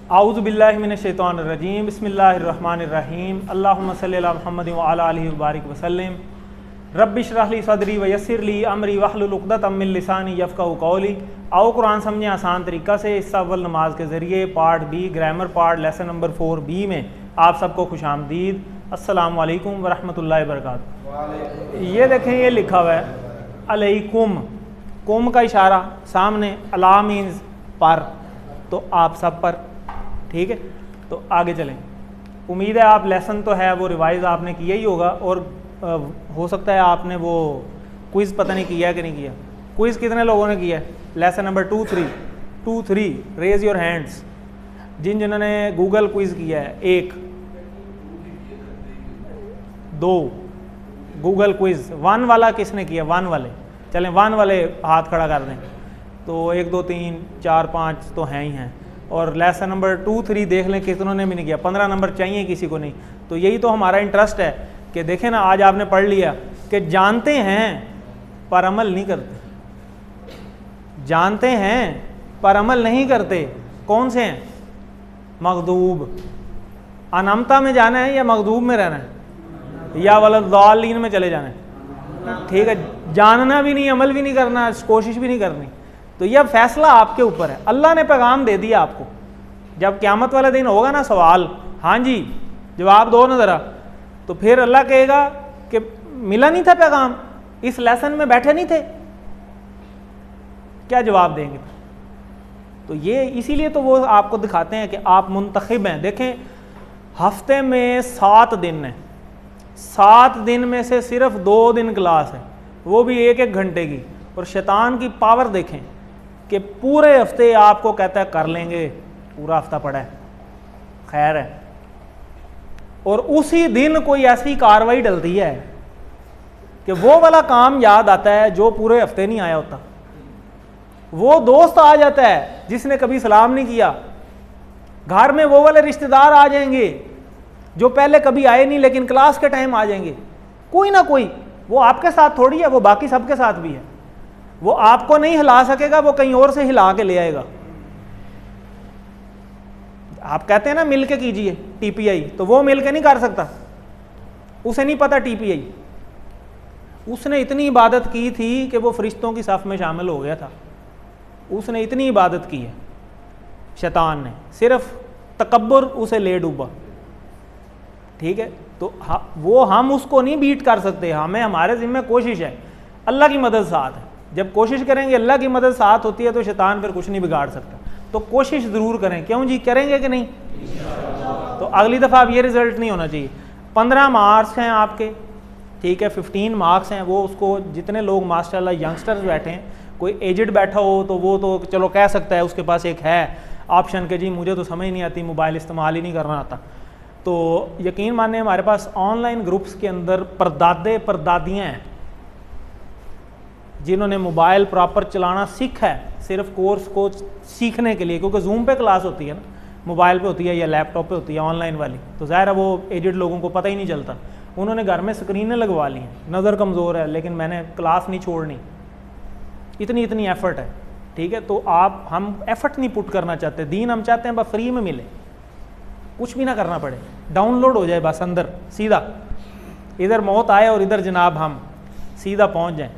आऊज़ु बिल्लाहि मिनश शैतानिर रजीम बिस्मिल्लाहिर रहमानिर रहीम अल्लाहुम्मा सल्लि अला मुहम्मदिन व अला आलिहि व बारिक वसल्लम रब्बि इश्रह ली सदरी व यस्सिर ली अमरी वहलुल उक़दतम मिन लिसानी यफ़क़हू क़ौली। आओ कुरान समझें आसान तरीक़ा से। हिस्सा अव्वल नमाज के ज़रिए part B grammar part lesson number 4B में आप सबको खुशामदीद। अस्सलामु अलैकुम व रहमतुल्लाहि व बरकातुहू। ये देखें, ये लिखा हुआ है अलैकुम, कुम का इशारा सामने, अला मीन्स पर, तो आप सब पर, ठीक है। तो आगे चलें। उम्मीद है आप लेसन तो है वो रिवाइज़ आपने किया ही होगा, और हो सकता है आपने वो क्विज़ पता नहीं किया कि नहीं किया। क्विज़ कितने लोगों ने किया है? Lesson number 2-3 raise your hands. जिन्होंने गूगल क्विज़ किया है 1 2 गूगल क्विज़ 1 वाला किसने किया? 1 वाले, चलें 1 वाले हाथ खड़ा कर दें। तो 1 2 3 4 5 तो हैं ही हैं। और लेसन नंबर 2-3 देख लें कितनों ने भी नहीं किया। 15 नंबर चाहिए किसी को नहीं। तो यही तो हमारा इंटरेस्ट है कि देखें ना, आज आपने पढ़ लिया कि जानते हैं पर अमल नहीं करते, जानते हैं पर अमल नहीं करते। कौन से हैं? मग़दूब। अनमता में जाना है या मग़दूब में रहना है, या वलद्दालीन में चले जाना है? ठीक है, जानना भी नहीं, अमल भी नहीं करना, कोशिश भी नहीं करनी। तो यह फैसला आपके ऊपर है। अल्लाह ने पैगाम दे दिया आपको। जब क़यामत वाले दिन होगा ना सवाल, हाँ जी जवाब दो ना ज़रा, तो फिर अल्लाह कहेगा कि मिला नहीं था पैगाम, इस लेसन में बैठे नहीं थे, क्या जवाब देंगे? तो ये इसीलिए तो वो आपको दिखाते हैं कि आप मुंतखिब हैं। देखें, हफ्ते में 7 दिन है, 7 दिन में से सिर्फ 2 दिन क्लास है, वो भी 1-1 घंटे की। और शैतान की पावर देखें कि पूरे हफ्ते आपको कहता है कर लेंगे, पूरा हफ्ता पड़ा है, खैर है, और उसी दिन कोई ऐसी कार्रवाई डलती है कि वो वाला काम याद आता है जो पूरे हफ्ते नहीं आया होता। वो दोस्त आ जाता है जिसने कभी सलाम नहीं किया, घर में वो वाले रिश्तेदार आ जाएंगे जो पहले कभी आए नहीं लेकिन क्लास के टाइम आ जाएंगे। कोई ना कोई, वो आपके साथ थोड़ी है, वो बाकी सबके साथ भी है। वो आपको नहीं हिला सकेगा, वो कहीं और से हिला के ले आएगा। आप कहते हैं ना मिल के कीजिए TPI, तो वो मिल के नहीं कर सकता, उसे नहीं पता TPI। उसने इतनी इबादत की थी कि वो फरिश्तों की सफ़ में शामिल हो गया था। उसने इतनी इबादत की है शैतान ने, सिर्फ तकब्बुर उसे ले डूबा, ठीक है। तो वो हम उसको नहीं बीट कर सकते, हमें हमारे ज़िम्मे कोशिश है, अल्लाह की मदद साथ है। जब कोशिश करेंगे, अल्लाह की मदद साथ होती है, तो शैतान फिर कुछ नहीं बिगाड़ सकता। तो कोशिश ज़रूर करें। क्यों जी, करेंगे कि नहीं? तो अगली दफ़ा अब ये रिज़ल्ट नहीं होना चाहिए। 15 मार्क्स हैं आपके, ठीक है, 15 मार्क्स हैं। वो उसको जितने लोग माशाल्लाह यंगस्टर्स बैठे हैं, कोई एजड बैठा हो तो वो तो चलो कह सकता है, उसके पास एक है ऑप्शन के जी मुझे तो समझ नहीं आती, मोबाइल इस्तेमाल ही नहीं करना आता। तो यकीन माने हमारे पास ऑनलाइन ग्रुप्स के अंदर परदादे परदादियाँ हैं जिन्होंने मोबाइल प्रॉपर चलाना सीखा है, सिर्फ कोर्स को सीखने के लिए, क्योंकि जूम पे क्लास होती है ना, मोबाइल पे होती है या लैपटॉप पे होती है ऑनलाइन वाली, तो ज़ाहिर है वो एजड लोगों को पता ही नहीं चलता। उन्होंने घर में स्क्रीनें लगवा ली हैं, नज़र कमज़ोर है लेकिन मैंने क्लास नहीं छोड़नी, इतनी एफ़र्ट है, ठीक है। तो हम एफ़र्ट नहीं पुट करना चाहते, दीन हम चाहते हैं बस फ्री में मिले, कुछ भी ना करना पड़े, डाउनलोड हो जाए बस अंदर सीधा, इधर मौत आए और इधर जनाब हम सीधा पहुँच जाएँ।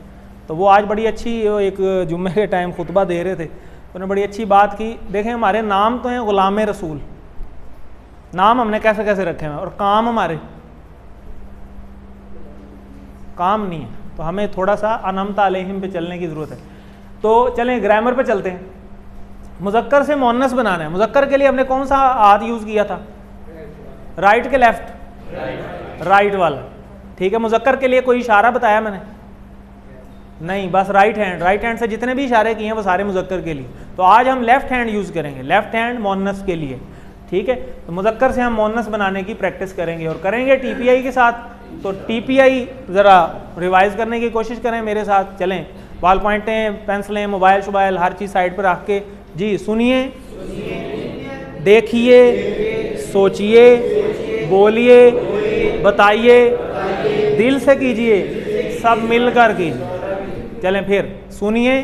तो वो आज बड़ी अच्छी, एक जुम्मे के टाइम खुतबा दे रहे थे, उन्होंने बड़ी अच्छी बात की। देखें, हमारे नाम तो हैं ग़ुलाम रसूल, नाम हमने कैसे कैसे रखे हैं, और काम हमारे काम नहीं है। तो हमें थोड़ा सा अनमता अलैहिम पे चलने की ज़रूरत है। तो चलें ग्रामर पे चलते हैं। मुज़क्कर से मुअन्नस बनाना है। मुज़क्कर के लिए हमने कौन सा हाथ यूज़ किया था? राइट के लेफ्ट? राइट वाला, ठीक है। मुज़क्कर के लिए कोई इशारा बताया मैंने? नहीं, बस राइट हैंड। राइट हैंड से जितने भी इशारे किए हैं वो सारे मुज़क्कर के लिए। तो आज हम लेफ़्ट हैंड यूज़ करेंगे, लेफ़्ट हैंड मुअन्नस के लिए, ठीक है। तो मुज़क्कर से हम मुअन्नस बनाने की प्रैक्टिस करेंगे, और करेंगे TPI के साथ। तो TPI ज़रा रिवाइज़ करने की कोशिश करें मेरे साथ। चलें, बॉल पॉइंटें, पेंसिलें, मोबाइल शोबाइल हर चीज़ साइड पर रख के जी सुनिए, देखिए, सोचिए, बोलिए, बताइए, दिल से कीजिए, सब मिलकर कीजिए। चलें फिर, सुनिए,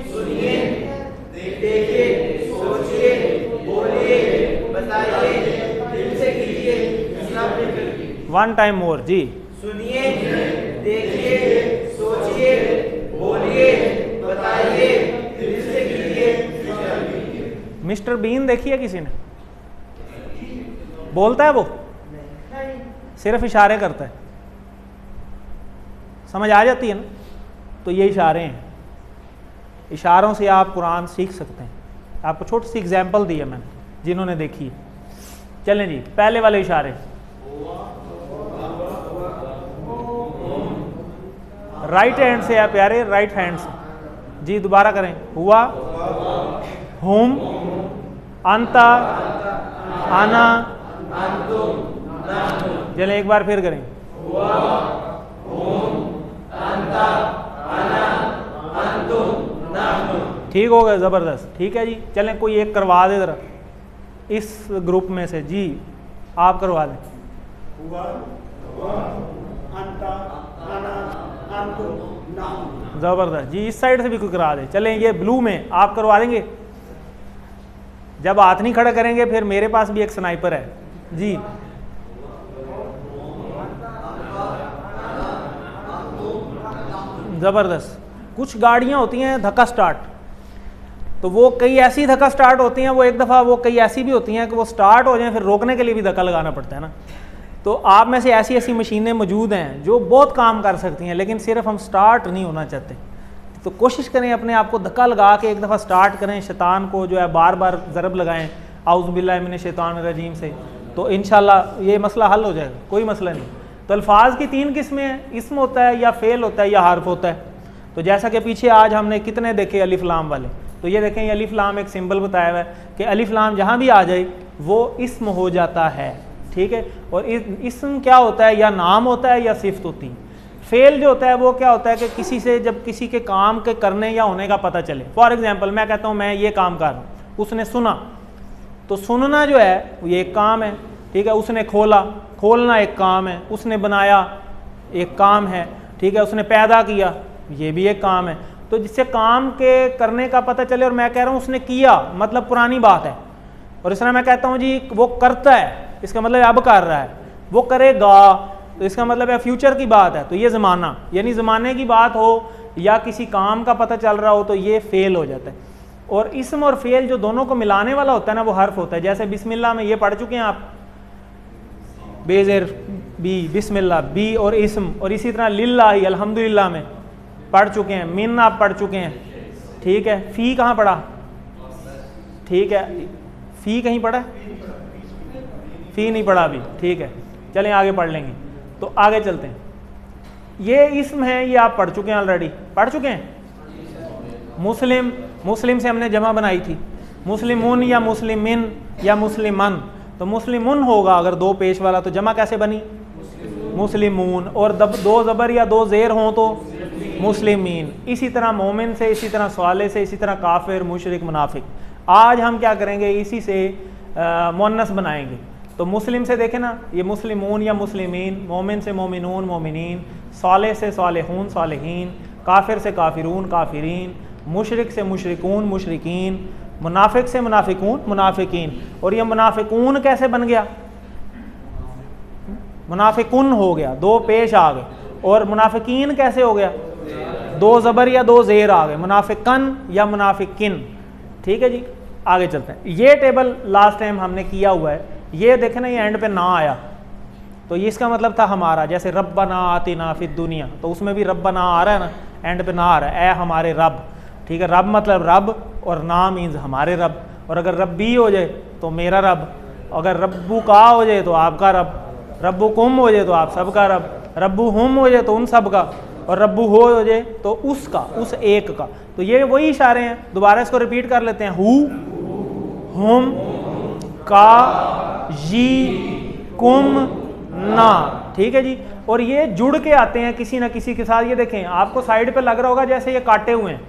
देखिए, सोचिए, बोलिए, बताइए, वन टाइम मोर जी। सुनिए, देखिए, सोचिए, बोलिए, बताइए, दिल से कीजिए। मिस्टर बीन देखिए किसी ने? बोलता है वो? सिर्फ इशारे करता है। समझ आ जाती है ना? तो ये इशारे हैं, इशारों से आप कुरान सीख सकते हैं। आपको छोटी सी एग्जांपल दी है मैंने, जिन्होंने देखी है। चलें जी, पहले वाले इशारे, राइट हैंड से है प्यारे, राइट हैंड से जी। दोबारा करें, हुआ, हुम, अंता, आना। चलें एक बार फिर करें, हुआ, हुम, अंता, आना, अंतुम, नहनु। ठीक हो गया, ज़बरदस्त। ठीक है जी, चलें कोई एक करवा दे ज़रा इस ग्रुप में से जी, आप करवा दें। हुआ, अंता, आना, अंतुम, नहनु। ज़बरदस्त जी, इस साइड से भी कोई करा दे। चलें ये ब्लू में आप करवा देंगे? जब हाथ नहीं खड़ा करेंगे फिर मेरे पास भी एक स्नाइपर है जी। ज़बरदस्त। कुछ गाड़ियाँ होती हैं धक्का स्टार्ट, तो वो कई ऐसी धक्का स्टार्ट होती हैं, वो एक दफ़ा वो कई ऐसी भी होती हैं कि वो स्टार्ट हो जाएं फिर रोकने के लिए भी धक्का लगाना पड़ता है ना। तो आप में से ऐसी ऐसी मशीनें मौजूद हैं जो बहुत काम कर सकती हैं, लेकिन सिर्फ हम स्टार्ट नहीं होना चाहते। तो कोशिश करें अपने आप को धक्का लगा के एक दफ़ा स्टार्ट करें, शैतान को जो है बार बार ज़रब लगाएं आउज़ बिल्लाहि मिनश शैतानिर रजीम से, तो इंशाल्लाह ये मसला हल हो जाएगा, कोई मसला नहीं। तो अल्फाज की 3 किस्में हैं, इस्म होता है या फ़ेल होता है या हर्फ होता है। तो जैसा कि पीछे आज हमने कितने देखे अलिफ लाम वाले, तो ये देखें अलिफ लाम एक सिंबल बताया हुआ है कि अलिफ लाम जहाँ भी आ जाए वो इस्म हो जाता है, ठीक है। और इस्म क्या होता है, या नाम होता है या सिफ्त होती है। फेल जो होता है वो क्या होता है कि किसी से जब किसी के काम के करने या होने का पता चले। फॉर एग्जांपल मैं कहता हूँ मैं ये काम कर रहा हूँ, उसने सुना, तो सुनना जो है ये एक काम है, ठीक है। उसने खोला, खोलना एक काम है। उसने बनाया एक काम है, ठीक है। उसने पैदा किया, ये भी एक काम है। तो जिससे काम के करने का पता चले, और मैं कह रहा हूँ उसने किया मतलब पुरानी बात है, और इस तरह मैं कहता हूँ जी वो करता है, इसका मतलब अब कर रहा है। वो करेगा तो इसका मतलब है फ्यूचर की बात है, तो ये ज़माना, यानी ज़माने की बात हो या किसी काम का पता चल रहा हो तो ये फेल हो जाता है। और इस्म और फेल जो दोनों को मिलाने वाला होता है ना, वो हर्फ होता है। जैसे बिस्मिल्लाह में ये पढ़ चुके हैं आप, बेज़ेर बी, बिस्मिल्लाह बी और इस्म। और इसी तरह लिल्लाही अल्हम्दुलिल्लाह में पढ़ चुके हैं, मिन आप पढ़ चुके हैं, ठीक है। फ़ी कहाँ पढ़ा, ठीक है। फ़ी कहीं पढ़ा, फ़ी नहीं पढ़ा अभी, ठीक है। चलें आगे पढ़ लेंगे, तो आगे चलते हैं। ये इस्म है, ये आप पढ़ चुके हैं, ऑलरेडी पढ़ चुके हैं। मुस्लिम, मुस्लिम से हमने जमा बनाई थी, मुस्लिमुन या मुस्लिमिन या मुस्लिमन। तो मुस्लिमुन होगा अगर 2 पेश वाला, तो जमा कैसे बनी, मुस्लिमून। और 2 ज़बर या 2 ज़ेर हों तो मुस्लिमीन। इसी तरह मोमिन से, इसी तरह स्वाले से, इसी तरह काफिर, मुशरिक, मुनाफिक। आज हम क्या करेंगे, इसी से मुअन्नस बनाएंगे। तो मुस्लिम से देखें ना, ये मुस्लिमून या मुस्लिमीन, मोमिन से मोमिनून, मोमिनीन, साले से सालेहून, सालेहीन, काफिर से काफिरून, काफिरीन, मुशरिक से मुशरिकून, मुशरिकीन, मुनाफिक से मुनाफिकून, मुनाफिकीन। और ये मुनाफिकून कैसे बन गया, मुनाफिकुन हो गया, 2 पेश आ गए। और मुनाफिकीन कैसे हो गया, 2 ज़बर या 2 ज़ेर आ गए, मुनाफिकन या मुनाफिकिन, ठीक है जी। आगे चलते हैं। ये टेबल लास्ट टाइम हमने किया हुआ है, ये देखें ना, ये एंड पे ना आया तो ये इसका मतलब था हमारा। जैसे रब्बना आतिना फिद दुनिया, तो उसमें भी रब्बना आ रहा है ना, एंड पे ना आ रहा है, ए हमारे रब, ठीक है। रब मतलब रब, और ना मीन्स हमारे रब। और अगर रब्बी हो जाए तो मेरा रब, अगर रब्बू का हो जाए तो आपका रब, रब्बू कुम हो जाए तो आप सबका रब, रब्बू हम हो जाए तो उन सब का, और रब्बू हो जाए तो उसका, उस एक का। तो ये वही इशारे हैं। दोबारा इसको रिपीट कर लेते हैं, हु, हुम, का, जी, कुम, ना, ठीक है जी। और ये जुड़ के आते हैं किसी ना किसी के साथ। ये देखें, आपको साइड पे लग रहा होगा जैसे ये काटे हुए हैं,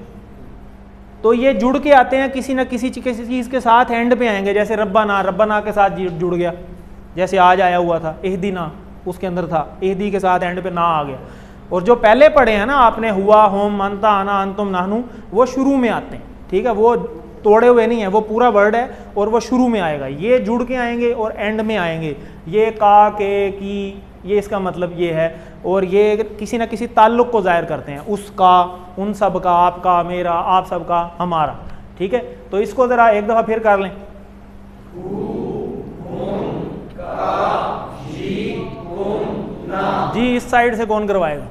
तो ये जुड़ के आते हैं किसी ना किसी चीज़ के साथ, एंड पे आएंगे। जैसे रब्बाना, रब्बाना के साथ जुड़ गया, जैसे आज आया हुआ था इहदीना, उसके अंदर था इहदी के साथ एंड पे ना आ गया। और जो पहले पढ़े हैं ना आपने, हुआ, होम, अंता, आना, अंतुम, नाहनु, वो शुरू में आते हैं, ठीक है। वो तोड़े हुए नहीं है, वो पूरा वर्ड है और वो शुरू में आएगा। ये जुड़ के आएंगे और एंड में आएंगे। ये का, के, की, ये इसका मतलब ये है, और ये किसी ना किसी ताल्लुक़ को ज़ाहिर करते हैं, उसका, उन सब का, आपका, मेरा, आप सब का, हमारा। ठीक है, तो इसको ज़रा एक दफ़ा फिर कर लें। जी इस साइड से कौन करवाएगा?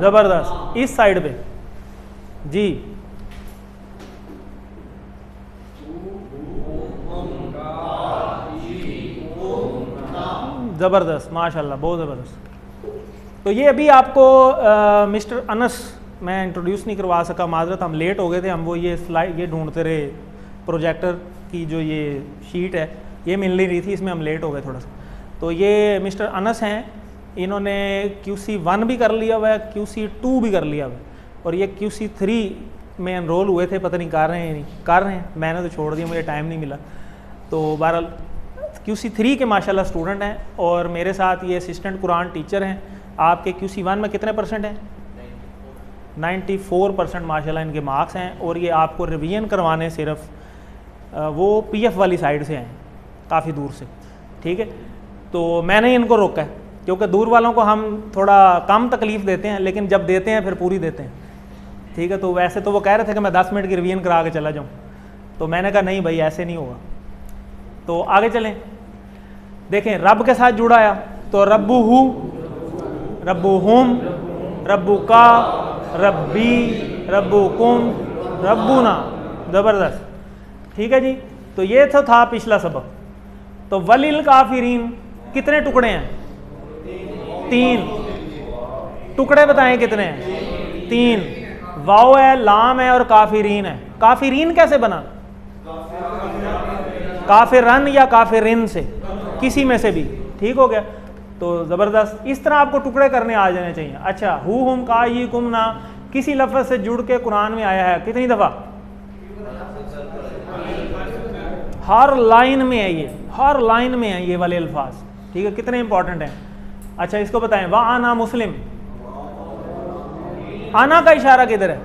ज़बरदस्त, इस साइड पे जी। ज़बरदस्त, माशाल्लाह, बहुत ज़बरदस्त। तो ये अभी आपको मिस्टर अनस मैं इंट्रोड्यूस नहीं करवा सका, माजरत, हम लेट हो गए थे। हम वो ये स्लाइड ये ढूंढते रहे, प्रोजेक्टर की जो ये शीट है ये मिल नहीं रही थी, इसमें हम लेट हो गए थोड़ा सा। तो ये मिस्टर अनस हैं, इन्होंने QC1 भी कर लिया हुआ है, QC2 भी कर लिया हुआ है, और ये QC3 में एनरोल हुए थे, पता नहीं कर रहे हैं नहीं कर रहे हैं, मैंने तो छोड़ दिया, मुझे टाइम नहीं मिला। तो बहरहाल QC3 के माशाल्लाह स्टूडेंट हैं, और मेरे साथ ये असिस्टेंट कुरान टीचर हैं। आपके QC1 में कितने % हैं? 94% माशाल्लाह इनके मार्क्स हैं, और ये आपको रिवीजन करवाने सिर्फ वो PF वाली साइड से हैं, काफ़ी दूर से। ठीक है, तो मैंने इनको रोका है, क्योंकि दूर वालों को हम थोड़ा कम तकलीफ़ देते हैं, लेकिन जब देते हैं फिर पूरी देते हैं। ठीक है, तो वैसे तो वो कह रहे थे कि मैं 10 मिनट की रिवीजन करा के चला जाऊँ, तो मैंने कहा नहीं भाई ऐसे नहीं होगा। तो आगे चलें, देखें रब के साथ जुड़ा है, तो रब्बुहु, रब्बुहुम, रब्बुका, रब्बी, रब्बुकुम, रब्बुना। ज़बरदस्त, ठीक है जी। तो ये तो था पिछला सबक। तो वलिल काफिरीन कितने टुकड़े हैं? 3 टुकड़े बताएं कितने हैं? 3। वाव है, लाम है और काफिरीन है। काफिरीन कैसे बना? काफिरन या काफिरिन से, किसी में से भी, ठीक हो गया। तो ज़बरदस्त, इस तरह आपको टुकड़े करने आ जाने चाहिए। अच्छा, हु हुम का ये कुम ना किसी लफ्ज़ से जुड़ के कुरान में आया है कितनी दफ़ा? हर लाइन में है, ये हर लाइन में है ये वाले अल्फाज। ठीक है, कितने इंपॉर्टेंट हैं। अच्छा, इसको बताएं, वा आना मुस्लिम, आना का इशारा किधर है?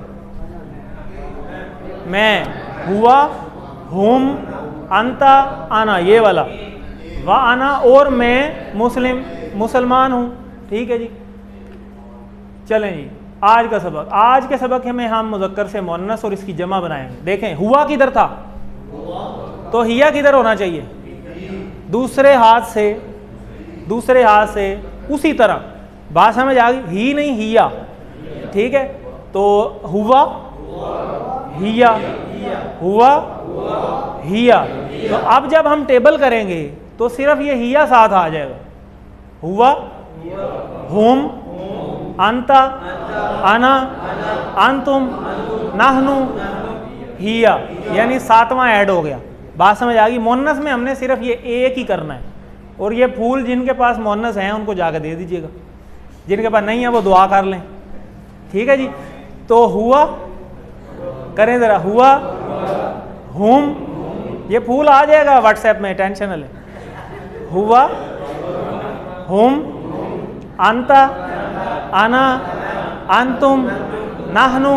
मैं, हुआ, हुम, अंता, आना, ये वाला। वा आना और मैं मुस्लिम, मुसलमान हूँ। ठीक है जी, चलें जी। आज का सबक, आज के सबक में हम मुज़क्कर से मुअन्नस और इसकी जमा बनाएंगे। देखें, हुआ किधर था? तो हिया किधर होना चाहिए? दूसरे हाथ से, दूसरे हाथ से, उसी तरह। बात समझ आ गई? ही नहीं, हिया। ठीक है, तो हुआ, हिया, हुआ, हिया। तो अब जब हम टेबल करेंगे तो सिर्फ ये हिया साथ आ जाएगा। हुआ, हुम, अंता, आना, अंतुम, नाहनु, हिया, यानी 7वां ऐड हो गया। बात समझ आ गई? मुअन्नस में हमने सिर्फ ये एक ही करना है, और ये फूल जिनके पास मुअन्नस हैं उनको जाकर दे दीजिएगा, जिनके पास नहीं है वो दुआ कर लें। ठीक है जी। तो हुआ करें ज़रा, हुआ, हुम, ये फूल आ जाएगा व्हाट्सएप में, टेंशन न लें। हुआ, हुम, अंता, आना, अंतुम, नाहनु,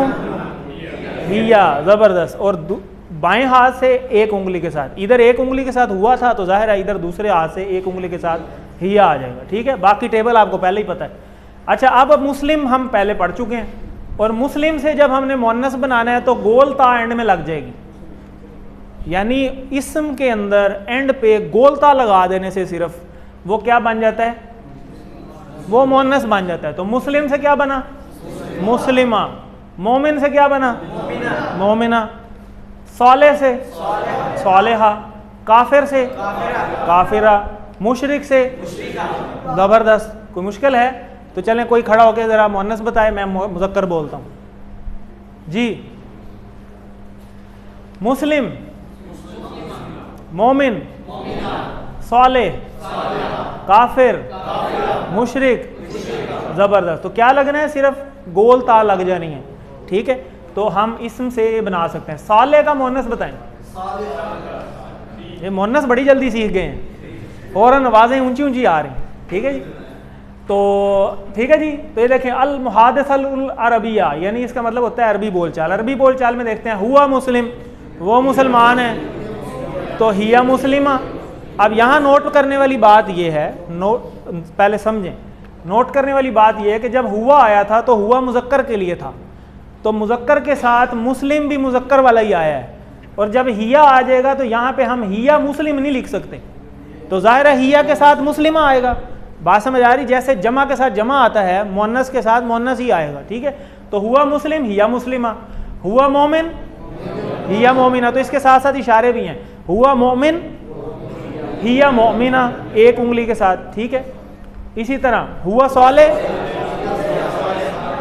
हिया। ज़बरदस्त। और बाएं हाथ से एक उंगली के साथ, इधर एक उंगली के साथ हुआ था तो जाहिर है इधर दूसरे हाथ से एक उंगली के साथ हिया आ जाएगा। ठीक है, बाकी टेबल आपको पहले ही पता है। अच्छा, अब मुस्लिम हम पहले पढ़ चुके हैं, और मुस्लिम से जब हमने मुअन्नस बनाना है तो गोल ता एंड में लग जाएगी, यानी इस्म के अंदर एंड पे गोल ता लगा देने से सिर्फ वो क्या बन जाता है? वो मुअन्नस बन जाता है। तो मुस्लिम से क्या बना? मुस्लिमा। मोमिन से क्या बना? मोमिना। साले से सालेहा। काफिर से काफिरा। मुशरिक से ज़बरदस्त। कोई मुश्किल है? तो चलें कोई खड़ा होकर ज़रा मुअन्नस बताए, मैं मुज़क्कर बोलता हूँ जी। मुस्लिम, मोमिन, साले, काफिर, मुशरिक। ज़बरदस्त। तो क्या लगना है? सिर्फ गोल ता लग जानी है। ठीक है, तो हम इसम से बना सकते हैं। साले का मुअन्नस बताएं। ये मुअन्नस बड़ी जल्दी सीख गए हैं, और आवाज़ें ऊंची ऊंची आ रही हैं। ठीक है जी। तो ठीक है जी। तो ये देखें, अल मुहादिस अल अरबिया, यानी इसका मतलब होता है अरबी बोलचाल। अरबी बोलचाल में देखते हैं हुआ मुस्लिम, वो मुसलमान है, तो हिया मुस्लिमा। अब यहाँ नोट करने वाली बात ये है, पहले समझें, नोट करने वाली बात ये है कि जब हुआ आया था तो हुआ मुज़क्कर के लिए था, तो मुज़क्कर के साथ मुस्लिम भी मुज़क्कर वाला ही आया है, और जब हिया आ जाएगा तो यहाँ पे हम हिया मुस्लिम नहीं लिख सकते, तो ज़ाहिर है हिया के साथ मुस्लिमा आएगा। बात समझ आ रही? जैसे जमा के साथ जमा आता है, मुन्नस के साथ मुन्नस ही आएगा, ठीक है। तो हुआ मुस्लिम हिया मुस्लिमा, हुआ मोमिन हिया मोमिना, तो इसके साथ साथ इशारे भी हैं, हुआ मोमिन हिया मोमिना एक उंगली के साथ, ठीक है। इसी तरह हुआ साले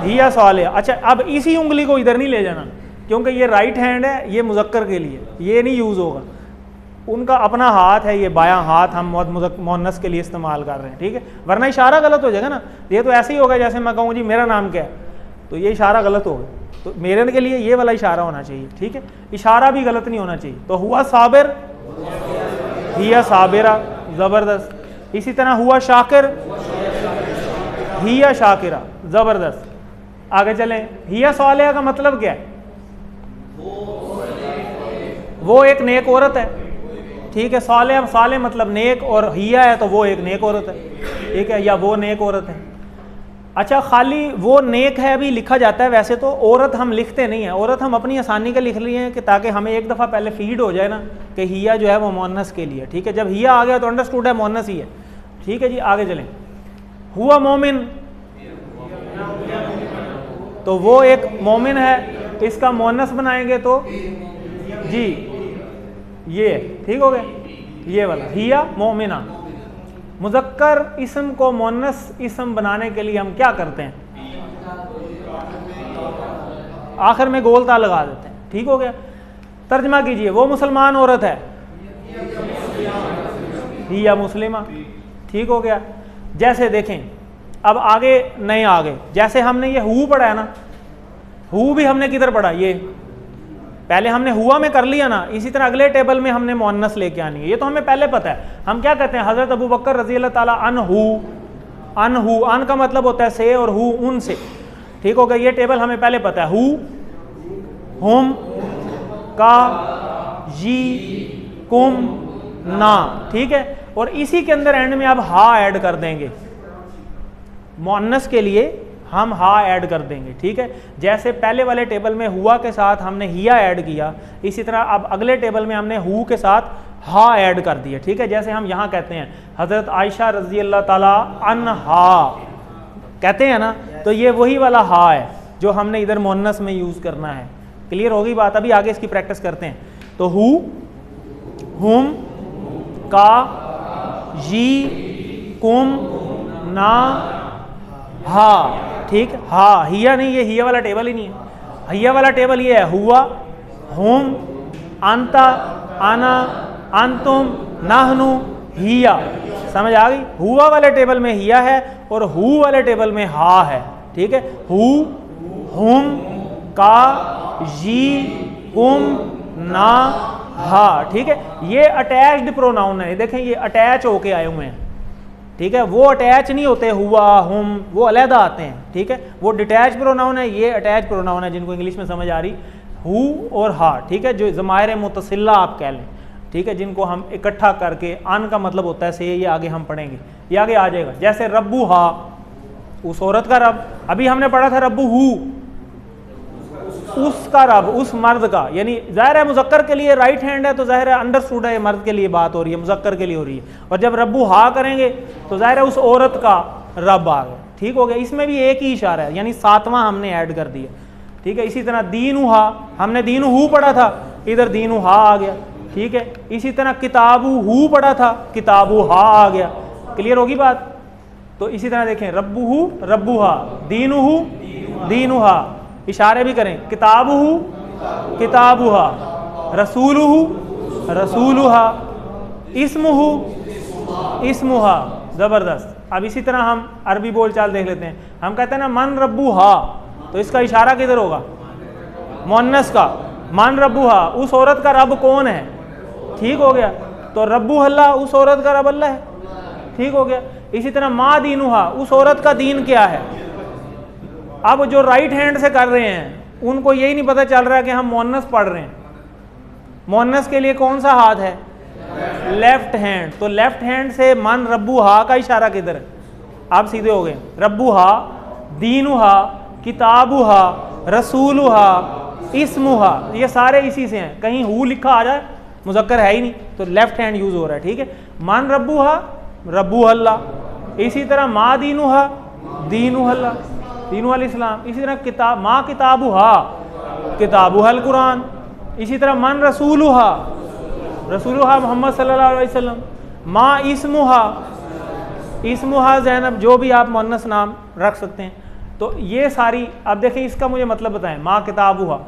हिया साले। अच्छा, अब इसी उंगली को इधर नहीं ले जाना, क्योंकि ये राइट हैंड है, ये मुज़क्कर के लिए, ये नहीं यूज़ होगा। उनका अपना हाथ है, ये बायां हाथ हम मुन्नस के लिए इस्तेमाल कर रहे हैं, ठीक है, वरना इशारा गलत हो जाएगा ना। ये तो ऐसे ही होगा जैसे मैं कहूँ जी मेरा नाम क्या है, तो ये इशारा गलत होगा, तो मेरे के लिए ये वाला इशारा होना चाहिए, ठीक है, इशारा भी गलत नहीं होना चाहिए। तो हुआ साबिर हिया साबिरा, ज़बरदस्त। इसी तरह हुआ शाकिर हिया शाकिरा, ज़बरदस्त। आगे चलें, हिया सालिहा का मतलब क्या है? वो एक नेक औरत है, ठीक है। साले साले मतलब नेक, और हिया है तो वो एक नेक औरत है, ठीक है, या वो नेक औरत है। अच्छा, खाली वो नेक है भी लिखा जाता है, वैसे तो औरत हम लिखते नहीं है, औरत हम अपनी आसानी के लिख लिए हैं कि ताकि हमें एक दफ़ा पहले फीड हो जाए ना कि हिया जो है वो मुन्नस के लिए, ठीक है। जब हिया आ गया तो अंडरस्टूड है मुन्नस ही है, ठीक है जी। आगे चलें, हुआ मोमिन, तो वो एक मोमिन है, इसका मुन्नस बनाएंगे तो जी ये, ठीक हो गया, ये वाला हिया मोमिना। मुज़क्कर इसम को मुन्नस इसम बनाने के लिए हम क्या करते हैं? आखिर में गोल ता लगा देते हैं, ठीक हो गया। तर्जमा कीजिए, वो मुसलमान औरत है हिया मुस्लिमा, ठीक हो गया। जैसे देखें अब आगे नहीं, आगे जैसे हमने ये हु पढ़ा है ना, हु भी हमने किधर पढ़ा? ये पहले हमने हुआ में कर लिया ना, इसी तरह अगले टेबल में हमने मुअन्नस लेके आनी है, ये तो हमें पहले पता है। हम क्या कहते हैं? हज़रत अबू बकर रज़ी अल्लाह ताला अन्हु, अनहु, अन का मतलब होता है से और हु उन से, ठीक हो गया। ये टेबल हमें पहले पता है, हु, हुम, का, जी, कुम, ना, ठीक है। और इसी के अंदर एंड में अब हा ऐड कर देंगे, मुअन्नस के लिए हम हा ऐड कर देंगे, ठीक है। जैसे पहले वाले टेबल में हुआ के साथ हमने हिया ऐड किया, इसी तरह अब अगले टेबल में हमने हु के साथ हा ऐड कर दिया, ठीक है। जैसे हम यहाँ कहते हैं हज़रत आयशा रज़ी अल्लाह ताला अन्हा कहते हैं ना, तो ये वही वाला हा है जो हमने इधर मुअन्नस में यूज़ करना है। क्लियर होगी बात? अभी आगे इसकी प्रैक्टिस करते हैं। तो हु, हुम, का, जी, कुम, ना, हा, ठीक। हा हिया नहीं, ये हिया वाला टेबल ही नहीं है। हिया वाला टेबल ये है हुआ, हुम, अंता, आना, अंतुम, नाहनु, हिया। समझ आ गई? हुआ वाले टेबल में हिया है और हु वाले टेबल में हा है, ठीक है। हु, हुम, का, जी, कुम, ना, हा, ठीक है। ये अटैच्ड प्रोनाउन है, देखें ये अटैच होके आए हुए हैं, ठीक है। वो अटैच नहीं होते, हुआ, हुम, वो अलहदा आते हैं, ठीक है। वो डिटैच प्रोनाउन है, ये अटैच प्रोनाउन है, जिनको इंग्लिश में समझ आ रही, हु और हा, ठीक है। जो ज़मायर मुतसिला आप कह लें, ठीक है, जिनको हम इकट्ठा करके अन का मतलब होता है से, ये आगे हम पढ़ेंगे, ये आगे आ जाएगा। जैसे रब्बू हा, उस औरत का रब, अभी हमने पढ़ा था रब्बू हु, उसका रब, उस मर्द का, यानी ज़ाहिर है मुज़क्कर के लिए राइट हैंड है, तो ज़ाहिर है अंडरस्टूड है, मर्द के लिए बात हो रही है, मुज़क्कर के लिए हो रही है। और जब रब्बू हा करेंगे तो ज़ाहिर है उस औरत का रब आ गया, ठीक हो गया। इसमें भी एक ही इशारा है, यानी सातवां हमने ऐड कर दिया, ठीक है। इसी तरह दीनु हा, हमने दीनु हु पढ़ा था, इधर दीनु हा आ गया, ठीक है। इसी तरह किताबु हु पढ़ा था, किताबु हा आ गया। क्लियर होगी बात? तो इसी तरह देखें, रब्बू हु, रब्बू हा, दीनु हु, दीनु हा, इशारे भी करें, किताबुहु, किताबुहा, रसूलुहु, रसूलुहा, इस्मुहु, इस्मुहा। ज़बरदस्त। अब इसी तरह हम अरबी बोलचाल देख लेते हैं। हम कहते हैं ना मन रब्बुहा, तो इसका इशारा किधर होगा? मुअन्नस का, मन रब्बुहा, उस औरत का रब कौन है, ठीक हो गया। तो रब्बु अल्लाह, उस औरत का रब अल्लाह है, ठीक हो गया। इसी तरह मा दीनुहा, उस औरत का दीन क्या है। अब जो राइट हैंड से कर रहे हैं उनको यही नहीं पता चल रहा है कि हम मुअन्नस पढ़ रहे हैं, मोहन्नस के लिए कौन सा हाथ है? Left hand. तो लेफ्ट हैंड से मन रब्बू हा का इशारा किधर है? आप सीधे हो गए। रब्बू हा, दीनु हा, किताबु हा, रसूलु हा, इस्मु हा, ये सारे इसी से हैं। कहीं हु लिखा आ जाए, मुज़क्कर है ही नहीं, तो लेफ्ट हैंड यूज हो रहा है। ठीक है, मन रब्बू हा, रब्बू अल्लाह। इसी तरह मा दीनु हा, दीनु अल्लाह, दीनु अल इस्लाम। इसी तरह किताब, मा किताबु हा, किताबु अल कुरान। इसी तरह मन रसूलुहा, रसूलुहा मोहम्मद सल्लल्लाहु अलैहि वसल्लम। मा इस्मुहा, इस्मुहा ज़ैनब, जो भी आप मुअन्नस नाम रख सकते हैं। तो ये सारी, अब देखें इसका मुझे मतलब बताएं। मा किताबुहा,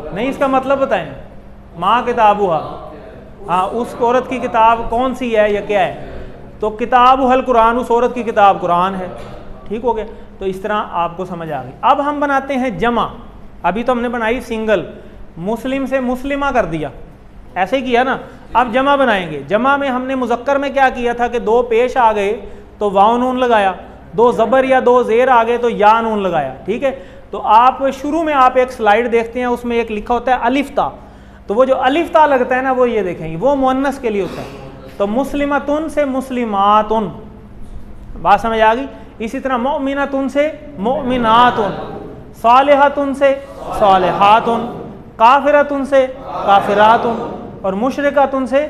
नहीं इसका मतलब बताएं। मा किताबुहा, हाँ उस औरत की किताब कौन सी है या क्या है? तो किताब हल कुरान, उस औरत की किताब कुरान है। ठीक हो गया। तो इस तरह आपको समझ आ गई। अब हम बनाते हैं जमा। अभी तो हमने बनाई सिंगल, मुस्लिम से मुस्लिमा कर दिया, ऐसे ही किया ना। अब जमा बनाएंगे। जमा में हमने मुज़क्कर में क्या किया था कि दो पेश आ गए तो वाव नून लगाया, दो ज़बर या दो ज़ेर आ गए तो या नून लगाया। ठीक है, तो आप शुरू में आप एक स्लाइड देखते हैं, उसमें एक लिखा होता है अलिफ्ता। तो वो जो अलिफ्ता लगता है ना, वो ये देखेंगे, वो मुअन्नस के लिए होता है। तो मुस्लिमतुन से मुस्लिमातुन, बात समझ आ गई। इसी तरह मोमिनतुन से मोमिनातुन, सालिहतुन से सालिहातुन, काफिरतुन से काफिरातुन, और मुशरिकतुन से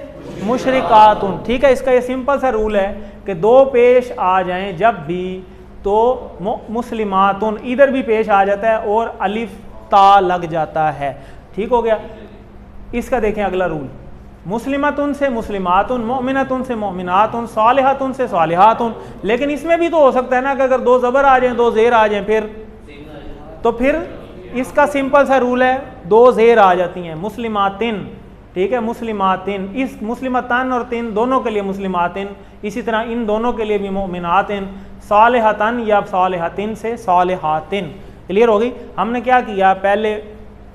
मुशरिकातुन। ठीक है, इसका ये सिंपल सा रूल है कि दो पेश आ जाएं जब भी, तो मुस्लिमातुन इधर भी पेश आ जाता है और अलिफ ता लग जाता है। ठीक हो गया। इसका देखें अगला रूल, मुस्लिमतुन से मुस्लिमातुन, मोमिनतुन से मोमिनातुन, सालिहतुन से सालिहातुन। लेकिन इसमें भी तो हो सकता है ना कि अगर दो ज़बर आ जाएं, दो ज़ेर आ जाएं, फिर इसका सिंपल सा रूल है, दो ज़ेर आ जाती हैं, मुस्लिमातिन। ठीक है, मुस्लिमातिन। इस मुस्लिमतन और तिन दोनों के लिए मुस्लिमातिन। इसी तरह इन दोनों के लिए भी मोमिनातिन। सालिहतन या सालिहतिन से सालिहातिन। क्लियर हो गई। हमने क्या किया, पहले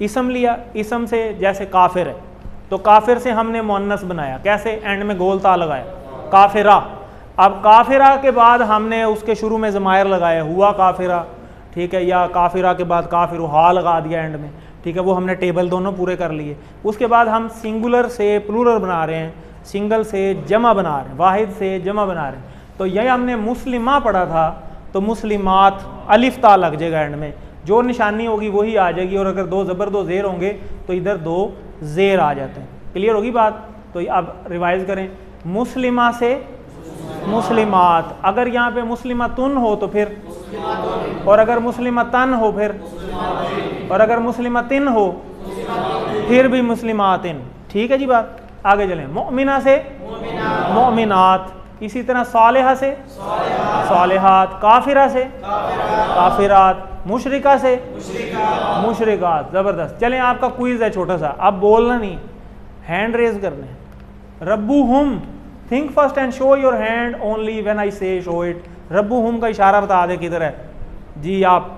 इसम लिया, इसम से जैसे काफिर है तो काफिर से हमने मुअन्नस बनाया, कैसे? एंड में गोल ता लगाया, काफिरा। अब काफिरा के बाद हमने उसके शुरू में ज़मायर लगाया, हुआ काफिरा। ठीक है, या काफिरा के बाद काफिर हा लगा दिया एंड में। ठीक है, वो हमने टेबल दोनों पूरे कर लिए। उसके बाद हम सिंगुलर से प्लूरल बना रहे हैं, सिंगल से जमा बना रहे हैं, वाहिद से जमा बना रहे हैं। तो यही हमने मुस्लिमा पढ़ा था, तो मुस्लिमात अलिफ ता लग जाएगा एंड में, जो निशानी होगी वही आ जाएगी। और अगर दो ज़बर दो ज़ेर होंगे तो इधर दो ज़ेर आ जाते हैं। क्लियर होगी बात। तो अब रिवाइज करें, मुस्लिमा से मुस्लिमात। अगर यहाँ पे मुस्लिमतुन हो तो फिर, और अगर मुस्लिमतन हो फिर, और अगर मुस्लिमतिन हो फिर भी मुस्लिमातिन। ठीक है जी बात। आगे चलें, मोमिना से मोमिनात। इसी तरह सालिहा से सालिहात, काफिरा से काफिरात, मुशरिका से मुशरिकात। ज़बरदस्त। चलें, आपका क्विज है छोटा सा, अब बोलना नहीं, हैंड रेज करने हैं। रब्बुहुम, think first and show your hand only when I say show it. रब्बुहुम का इशारा बता दे किधर है जी। आप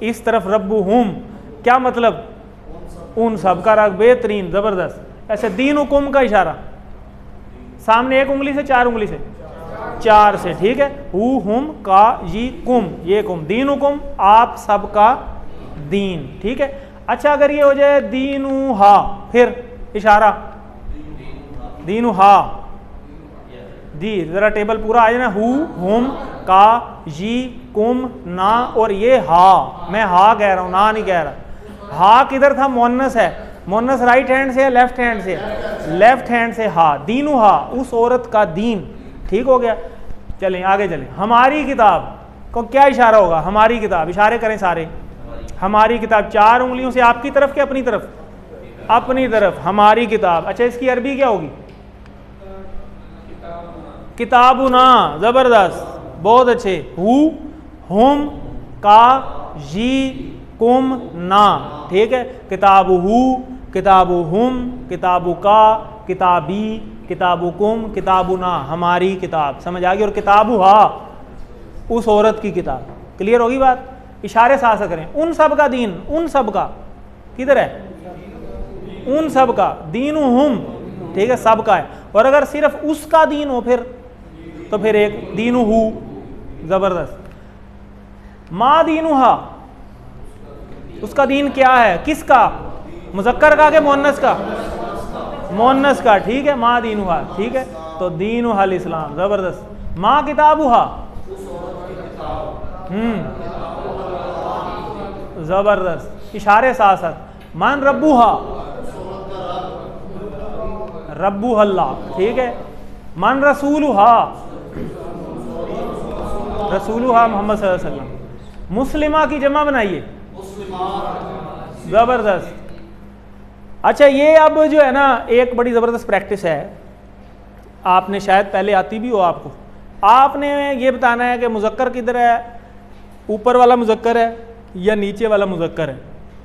इस तरफ, रब्बुहुम क्या मतलब? उन सब का रग। बेहतरीन, ज़बरदस्त। ऐसे दीन हुकुम का इशारा सामने एक उंगली से, चार उंगली से, चार से। ठीक है, हु हुम का जी कुम, ये कुम, दीन हुकुम आप सब का दीन। ठीक है। अच्छा, अगर ये हो जाए दीनु हा, फिर इशारा दीनु हा, दी जरा टेबल पूरा आ जाए ना, हु हुम का जी कुम ना, और ये हा, मैं हा कह रहा हूं, ना नहीं कह रहा। हा किधर था? मुअन्नस है। मुअन्नस राइट हैंड से या लेफ्ट हैंड से? लेफ्ट हैंड से हा। दीनु हा, उस औरत का दीन। ठीक हो गया। चलें आगे चलें। हमारी किताब को क्या इशारा होगा? हमारी किताब, इशारे करें सारे। हमारी किताब, चार उंगलियों से आपकी तरफ कि अपनी तरफ? अपनी तरफ, हमारी किताब। अच्छा, इसकी अरबी क्या होगी? किताबुना। ज़बरदस्त, बहुत अच्छे। हु हुम का जी कुम ना। ठीक है, किताबुहु, किताबुहुम, किताबुका, किताबी, किताबुकुम, किताबुना, हमारी किताब। समझ आ गई। और किताबुहा, उस औरत की किताब। क्लियर होगी बात। इशारे साथ से करें। उन सब का दीन, उन सब का किधर है? उन सब का। दीनुहुम, ठीक है, सब का है। और अगर सिर्फ उसका दीन हो फिर, तो फिर एक दीनुहु। ज़बरदस्त। मा दीनुहा, उसका दीन क्या है, किसका, मुज़क्कर का के मुअन्नस का, मुअन्नस का, ठीक है। माँ दीनुहा, ठीक है, तो दीनुहल इस्लाम, ज़बरदस्त। माँ किताबुहा, ज़बरदस्त, इशारे साथ साथ। मन रब्बुहा, रब्बु अल्लाह, ठीक है। मन रसूलुहा, रसूलुहा मोहम्मद सल्लल्लाहु अलैहि वसल्लम। मुस्लिमा की जमा बनाइए, ज़बरदस्त। अच्छा, ये अब जो है ना एक बड़ी ज़बरदस्त प्रैक्टिस है, आपने शायद पहले आती भी हो आपको। आपने ये बताना है कि मुज़क्कर किधर है, ऊपर वाला मुज़क्कर है या नीचे वाला मुज़क्कर है,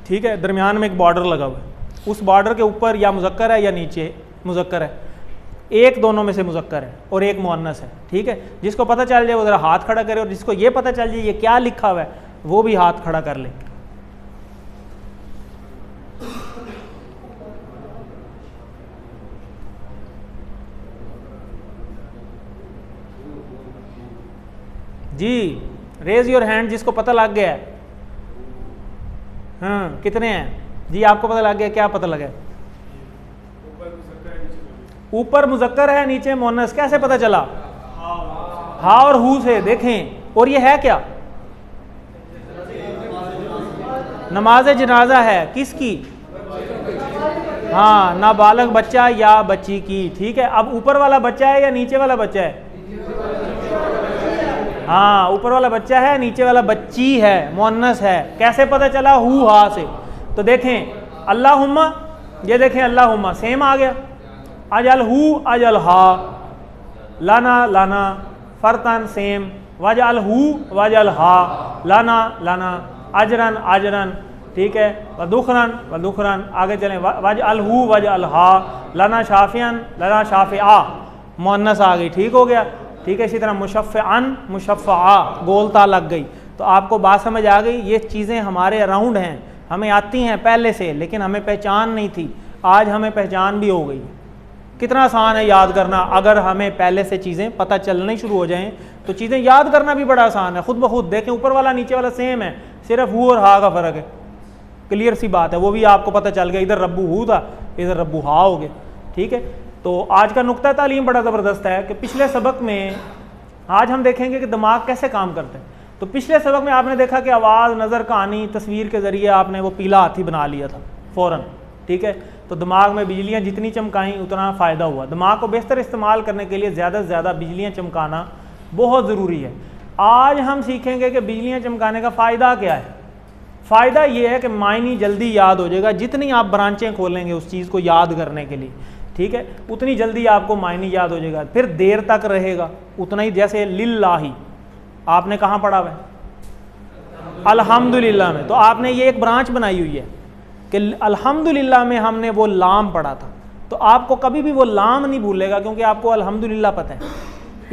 ठीक है। दरमियान में एक बॉर्डर लगा हुआ है, उस बॉर्डर के ऊपर या मुज़क्कर है या नीचे मुज़क्कर है, एक दोनों में से मुज़क्कर है और एक मुअन्नस है, ठीक है। जिसको पता चल जाए वो ज़रा हाथ खड़ा करे, और जिसको ये पता चल जाए ये क्या लिखा हुआ है वो भी हाथ खड़ा कर ले। जी, रेज योर हैंड जिसको पता लग गया है। हाँ, कितने हैं जी, आपको पता लग गया, क्या पता लगा? ऊपर मुज़क्कर है नीचे मुअन्नस, कैसे पता चला? हा और हु से देखें। और ये है क्या? नमाज जनाजा है, किसकी? हाँ, नाबालिग बच्चा या बच्ची की, ठीक है। अब ऊपर वाला बच्चा है या नीचे वाला बच्चा है? हाँ, ऊपर वाला बच्चा है, नीचे वाला बच्ची है, मुअन्नस है। कैसे पता चला? हु हा से। तो देखें अल्लाहुम्मा, ये देखें अल्लाहुम्मा सेम आ गया। अजल हु अजल हा, लाना लाना, फरतन सेम, वजल हु वजल हा, लाना लाना, अजरन अजरन, ठीक है। वदुखरन वदुखरन, आगे चलें, वजल हु वजल हा, लाना शाफियन लना शाफिआ, मुअन्नस आ गई, ठीक हो गया, ठीक है। इसी तरह मुशफ़अन मुशफ़आ, गोलता लग गई। तो आपको बात समझ आ गई। ये चीज़ें हमारे अराउंड हैं, हमें आती हैं पहले से, लेकिन हमें पहचान नहीं थी, आज हमें पहचान भी हो गई। कितना आसान है याद करना, अगर हमें पहले से चीज़ें पता चलनी शुरू हो जाएं तो चीज़ें याद करना भी बड़ा आसान है, खुद ब खुद। देखें ऊपर वाला नीचे वाला सेम है, सिर्फ हु और हा का फ़र्क है, क्लियर सी बात है। वो भी आपको पता चल गया, इधर रब्बू हु था, इधर रब्बू हा हो गया, ठीक है। तो आज का नुक्ता तालीम बड़ा ज़बरदस्त है कि पिछले सबक में आज हम देखेंगे कि दिमाग कैसे काम करते हैं। तो पिछले सबक में आपने देखा कि आवाज़, नज़र, कहानी, तस्वीर के ज़रिए आपने वो पीला हाथी बना लिया था फ़ौरन, ठीक है। तो दिमाग में बिजलियाँ जितनी चमकाई उतना फ़ायदा हुआ। दिमाग को बेहतर इस्तेमाल करने के लिए ज़्यादा से ज़्यादा बिजलियाँ चमकाना बहुत ज़रूरी है। आज हम सीखेंगे कि बिजलियाँ चमकाने का फ़ायदा क्या है। फ़ायदा ये है कि मायनी जल्दी याद हो जाएगा, जितनी आप ब्रांचें खोलेंगे उस चीज़ को याद करने के लिए, ठीक है, उतनी जल्दी आपको मायनी याद हो जाएगा। फिर देर तक रहेगा उतना ही। जैसे लिल्लाही आपने कहाँ पढ़ा हुआ है? अल्हम्दुलिल्लाह में। तो आपने ये एक ब्रांच बनाई हुई है कि अल्हम्दुलिल्लाह में हमने वो लाम पढ़ा था, तो आपको कभी भी वो लाम नहीं भूलेगा क्योंकि आपको अल्हम्दुलिल्लाह पता है।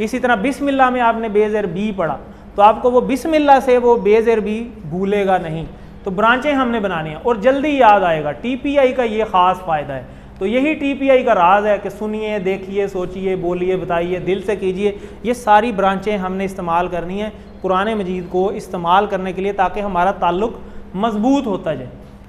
इसी तरह बिस्मिल्लाह में आपने बेज़ेर बी पढ़ा, तो आपको वो बिस्मिल्लाह से वो बेज़ेर बी भूलेगा नहीं। तो ब्रांचें हमने बनानी है और जल्दी याद आएगा। टीपीआई का ये ख़ास फ़ायदा है। तो यही टीपीआई का राज है कि सुनिए, देखिए, सोचिए, बोलिए, बताइए, दिल से कीजिए। ये सारी ब्रांचें हमने इस्तेमाल करनी है कुरान मजीद को इस्तेमाल करने के लिए, ताकि हमारा ताल्लुक़ मजबूत होता जाए।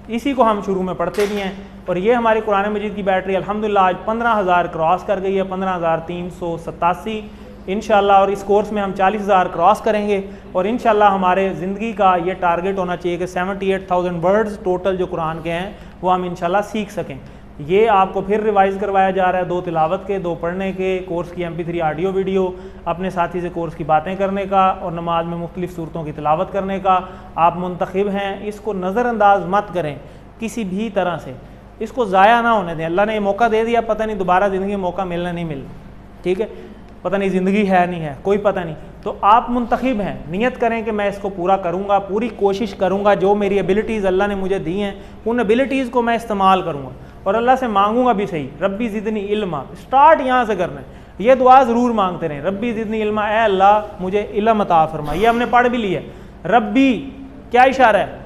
इसी को हम शुरू में पढ़ते भी हैं। और ये हमारी कुरान मजीद की बैटरी अल्हम्दुलिल्लाह आज 15,000 क्रॉस कर गई है, 15,387 इंशाल्लाह। और इस कोर्स में हम 40,000 क्रॉस करेंगे और इंशाल्लाह हमारे ज़िंदगी का ये टारगेट होना चाहिए कि 78,000 वर्ड्स टोटल जो कुरान के हैं वो हम इंशाल्लाह सीख सकें। ये आपको फिर रिवाइज़ करवाया जा रहा है, 2 तिलावत के, 2 पढ़ने के, कोर्स की MP3 ऑडियो वीडियो, अपने साथी से कोर्स की बातें करने का और नमाज में मुख्तलिफ़ सूरतों की तिलावत करने का। आप मुंतखब हैं, इसको नज़रअंदाज मत करें किसी भी तरह से, इसको ज़ाया ना होने दें। अल्लाह ने ये मौका दे दिया, पता नहीं दोबारा ज़िंदगी में मौका मिलना नहीं मिलना, ठीक है, पता नहीं ज़िंदगी है नहीं है, कोई पता नहीं। तो आप मुंतखब हैं, नियत करें कि मैं इसको पूरा करूँगा, पूरी कोशिश करूँगा, जो मेरी एबिलिटीज़ अल्लाह ने मुझे दी हैं उन एबिलिटीज़ को मैं इस्तेमाल करूँगा और अल्लाह से मांगूंगा भी सही, रब्बी ज़िदनी इल्मा। स्टार्ट यहाँ से करना है, ये दुआ ज़रूर मांगते रहें, रब्बी ज़िदनी इल्मा, ए अल्लाह मुझे इल्म अता फरमा। ये हमने पढ़ भी लिया। रब्बी क्या इशारा है?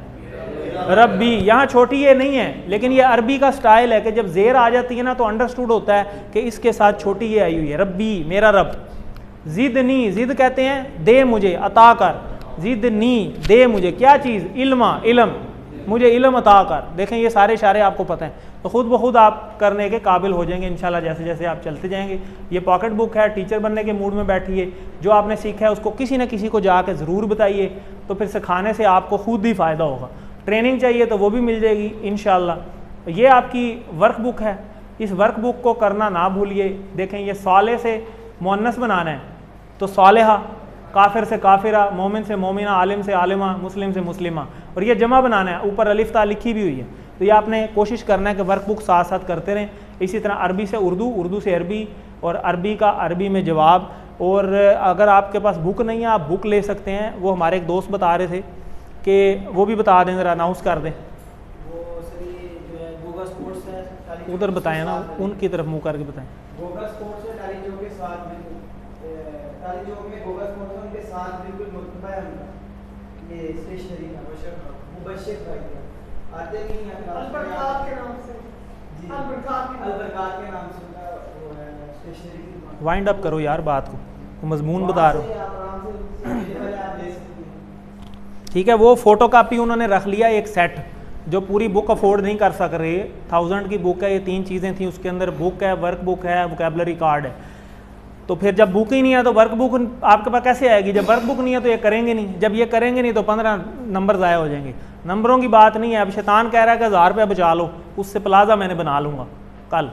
रब्बी। यहाँ छोटी ये नहीं है, लेकिन ये अरबी का स्टाइल है कि जब ज़ेर आ जाती है ना तो अंडरस्टूड होता है कि इसके साथ छोटी ये आई हुई है, रब्बी मेरा रब। ज़िदनी, ज़िद कहते हैं दे मुझे, अता कर, ज़िदनी दे मुझे क्या चीज़? इल्मा, इल्म। मुझे इल्म अता कर। देखें ये सारे इशारे आपको पता हैं, तो ख़ुद ब खुद आप करने के काबिल हो जाएंगे इंशाल्लाह जैसे जैसे आप चलते जाएंगे। ये पॉकेट बुक है, टीचर बनने के मूड में बैठिए, जो आपने सीखा है उसको किसी न किसी को जाकर ज़रूर बताइए, तो फिर सिखाने से आपको खुद ही फ़ायदा होगा। ट्रेनिंग चाहिए तो वो भी मिल जाएगी इंशाल्लाह। ये आपकी वर्क बुक है, इस वर्क बुक को करना ना भूलिए। देखें ये साले से मुअन्नस बनाना है, तो सालेहा, काफिर से काफिरा, मोमिन से मोमिना, आलिम से आलिमा, मुस्लिम से मुस्लिमा, और ये जमा बनाना है। ऊपर अलिफ ता लिखी भी हुई है, तो ये आपने कोशिश करना है कि वर्क बुक साथ साथ करते रहें। इसी तरह अरबी से उर्दू, उर्दू से अरबी, और अरबी का अरबी में जवाब। और अगर आपके पास बुक नहीं है आप बुक ले सकते हैं। वो हमारे एक दोस्त बता रहे थे कि वो भी बता दें, ज़रा अनाउंस कर दें। वो सर ये जो है गोगा स्पोर्ट्स है, उधर बताएं ना, उनकी तरफ मुँह करके बताएं। गोगा स्पोर्ट्स है टाली चौक के साथ बिल्कुल, टाली चौक में गोगा स्पोर्ट्स है, उनके साथ बिल्कुल मुतबा है उनका ये स्टेशनरी का मुबशर भाई आते नहीं है अलबरकात के नाम से, जी अलबरकात के नाम से उनका वो है स्टेशनरी की दुकान। वाइंड अप करो यार बात को, मजमून बता रहे हो। आप आराम से आप ले सकते हैं। ठीक है, वो फ़ोटो कापी उन्होंने रख लिया एक सेट, जो पूरी बुक अफोर्ड नहीं कर सक रहे। 1000 की बुक है, ये 3 चीज़ें थी उसके अंदर, बुक है, वर्क बुक है, वोकेबलरी कार्ड है। तो फिर जब बुक ही नहीं है तो वर्क बुक आपके पास कैसे आएगी? जब वर्क बुक नहीं है तो ये करेंगे नहीं, जब ये करेंगे नहीं तो 15 नंबर ज़ाया हो जाएंगे। नंबरों की बात नहीं है। अब शैतान कह रहा है कि 1000 रुपये बचा लो, उससे प्लाजा मैंने बना लूँगा कल,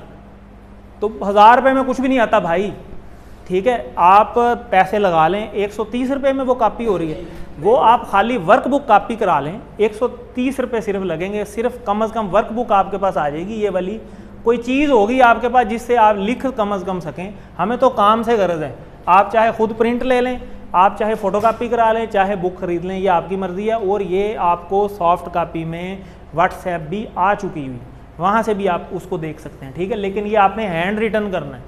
तो 1000 रुपये में कुछ भी नहीं आता भाई। ठीक है, आप पैसे लगा लें, 130 रुपये में वो कापी हो रही है, वो आप खाली वर्क बुक कापी करा लें, 130 रुपये सिर्फ लगेंगे। सिर्फ कम अज़ कम वर्क बुक आपके पास आ जाएगी, ये वाली कोई चीज़ होगी आपके पास जिससे आप लिख कम अज़ कम सकें। हमें तो काम से गरज है। आप चाहे खुद प्रिंट ले लें, आप चाहे फ़ोटो कापी करा लें, चाहे बुक ख़रीद लें, ये आपकी मर्ज़ी है। और ये आपको सॉफ्ट कापी में व्हाट्सएप भी आ चुकी हुई, वहाँ से भी आप उसको देख सकते हैं। ठीक है, लेकिन ये आपने हैंड रिटन करना है,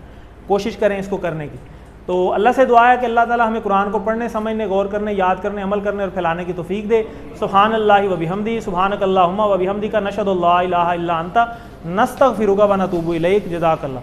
कोशिश करें इसको करने की। तो अल्लाह से दुआ है कि अल्लाह ताला हमें कुरान को पढ़ने, समझने, गौर करने, याद करने, अमल करने और फैलाने की तौफीक दे। सुब्हानल्लाहि व बिहम्दी, सुब्हानकल्लाहुम्मा व बिहम्दिका, नशहदु अल्ला इलाहा इल्ला अंता, नस्तगफिरुका व नतूबु इलैक। जज़ाकल्लाह।